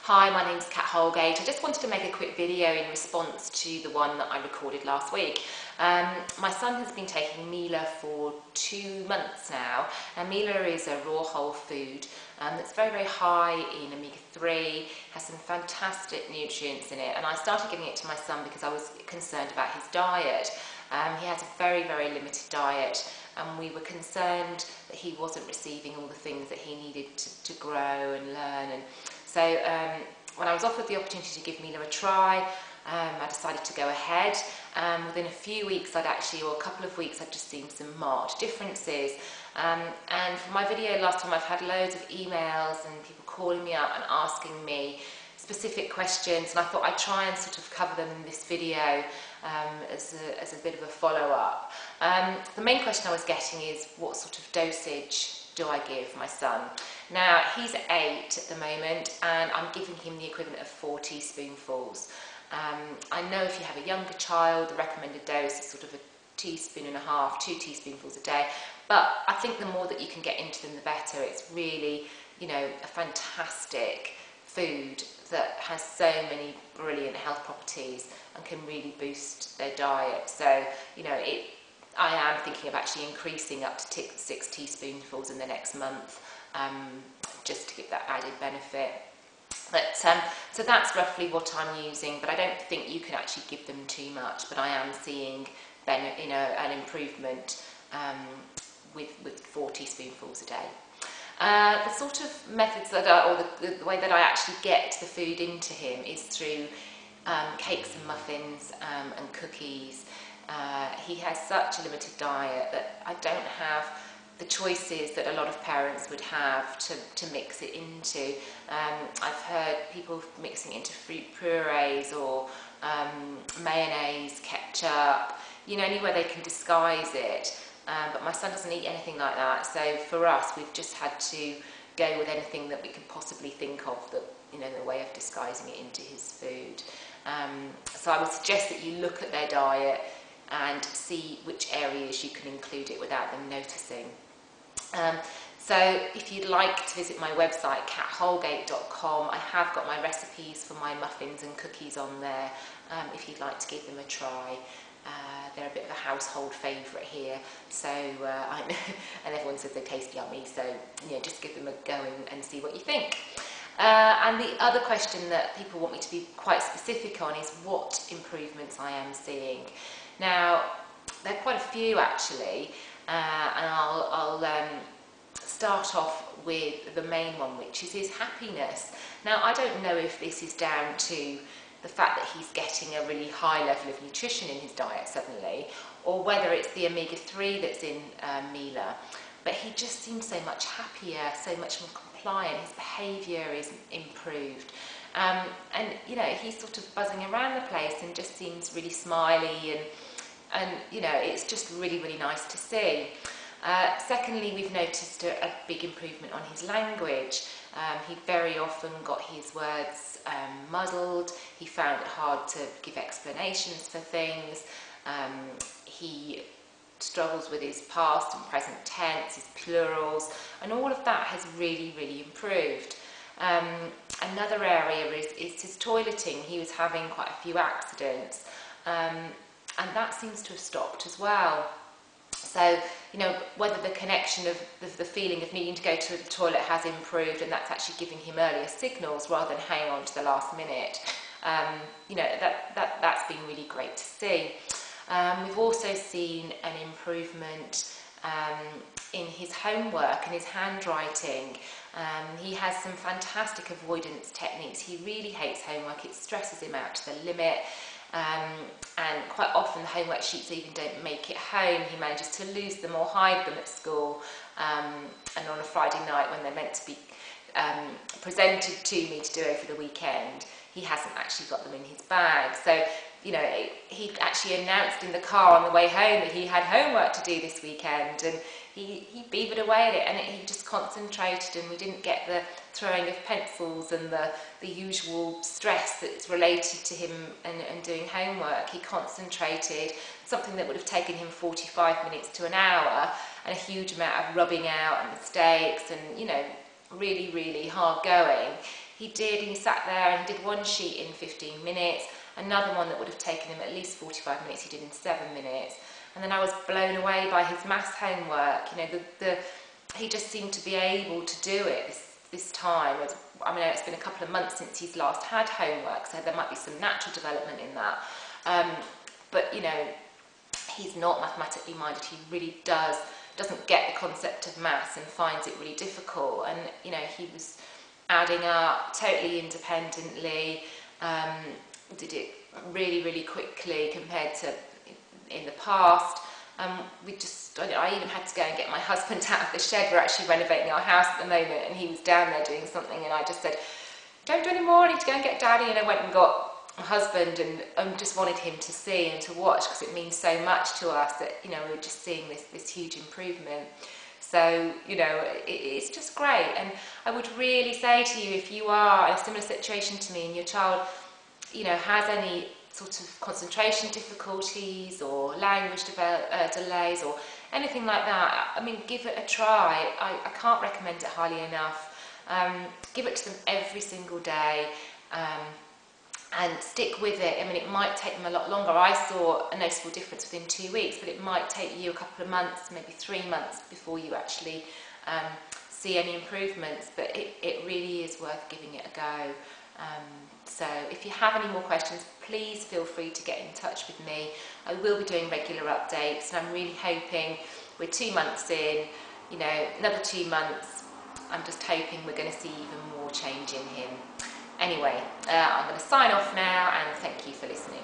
Hi, my name's Kat Holgate. I just wanted to make a quick video in response to the one that I recorded last week. My son has been taking Mila for 2 months now, and Mila is a raw whole food that's very, very high in omega-3, has some fantastic nutrients in it, and I started giving it to my son because I was concerned about his diet. He has a very, very limited diet, and we were concerned that he wasn't receiving all the things that he needed to grow and learn. And so when I was offered the opportunity to give Mila a try, I decided to go ahead. Within a few weeks, or a couple of weeks, I'd just seen some marked differences. And for my video last time, I've had loads of emails and people calling me up and asking me specific questions, and I thought I'd try and sort of cover them in this video as a bit of a follow-up. The main question I was getting is, what sort of dosage do I give my son? Now, he's 8 at the moment, and I'm giving him the equivalent of 4 teaspoonfuls. I know if you have a younger child, the recommended dose is sort of 1.5 teaspoons, 2 teaspoonfuls a day, but I think the more that you can get into them, the better. It's really, a fantastic food that has so many brilliant health properties and can really boost their diet. So, I am thinking of actually increasing up to 6 teaspoonfuls in the next month, just to give that added benefit. But so that's roughly what I'm using, but I don't think you can actually give them too much, but I am seeing an improvement with 4 teaspoonfuls a day. The sort of methods or the way that I actually get the food into him is through cakes and muffins and cookies. He has such a limited diet that I don't have the choices that a lot of parents would have to mix it into. I've heard people mixing it into fruit purees or mayonnaise, ketchup, anywhere they can disguise it. But my son doesn't eat anything like that, so for us we've just had to go with anything that we could possibly think of that, the way of disguising it into his food. So I would suggest that you look at their diet and see which areas you can include it without them noticing. So if you'd like to visit my website, catholgate.com, I have got my recipes for my muffins and cookies on there, if you'd like to give them a try. They're a bit of a household favourite here, so and everyone says they taste yummy, so just give them a go and see what you think. And the other question that people want me to be quite specific on is what improvements I am seeing. Now, there are quite a few actually, and I'll start off with the main one, which is his happiness. Now, I don't know if this is down to the fact that he's getting a really high level of nutrition in his diet suddenly, or whether it's the omega-3 that's in Mila, but he just seems so much happier, so much more compliant. His behaviour is improved, and he's sort of buzzing around the place and just seems really smiley, and it's just really, really nice to see. Secondly, we've noticed a big improvement on his language. He very often got his words muddled. He found it hard to give explanations for things. He struggles with his past and present tense, his plurals, and all of that has really, really improved. Another area is his toileting. He was having quite a few accidents, and that seems to have stopped as well. So, whether the connection of the feeling of needing to go to the toilet has improved, and that's actually giving him earlier signals rather than hanging on to the last minute, that's been really great to see. We've also seen an improvement in his homework and his handwriting. He has some fantastic avoidance techniques. He really hates homework. It stresses him out to the limit. And quite often the homework sheets even don't make it home. He manages to lose them or hide them at school, and on a Friday night when they're meant to be presented to me to do over the weekend, he hasn't actually got them in his bag. So, he actually announced in the car on the way home that he had homework to do this weekend, and he beavered away at it, and he just concentrated, and we didn't get the throwing of pencils and the usual stress that's related to him and doing homework. He concentrated, something that would have taken him 45 minutes to an hour, and a huge amount of rubbing out and mistakes and, really, really hard going. he did, and he sat there and he did one sheet in 15 minutes, another one that would have taken him at least 45 minutes he did in 7 minutes. And then I was blown away by his maths homework. You know, he just seemed to be able to do it this time. I mean, it's been a couple of months since he's last had homework, so there might be some natural development in that. But you know, he's not mathematically minded. He really doesn't get the concept of maths and finds it really difficult. And you know, he was adding up totally independently, did it really, really quickly compared to in the past. I even had to go and get my husband out of the shed. We're actually renovating our house at the moment, and he was down there doing something, and I just said, don't do any more, I need to go and get Daddy. And I went and got my husband, and just wanted him to see and to watch, because it means so much to us that, you know, we're just seeing this huge improvement. So, you know, it's just great. And I would really say to you, if you are in a similar situation to me and your child, you know, has any sort of concentration difficulties or language delays or anything like that, I mean, give it a try. I can't recommend it highly enough. Give it to them every single day, and stick with it. I mean, it might take them a lot longer. I saw a noticeable difference within 2 weeks, but it might take you a couple of months, maybe 3 months, before you actually see any improvements. But it really is worth giving it a go. So if you have any more questions, please feel free to get in touch with me. I will be doing regular updates, and I'm really hoping we're 2 months in, you know, another 2 months, I'm just hoping we're going to see even more change in him. Anyway, I'm going to sign off now, and thank you for listening.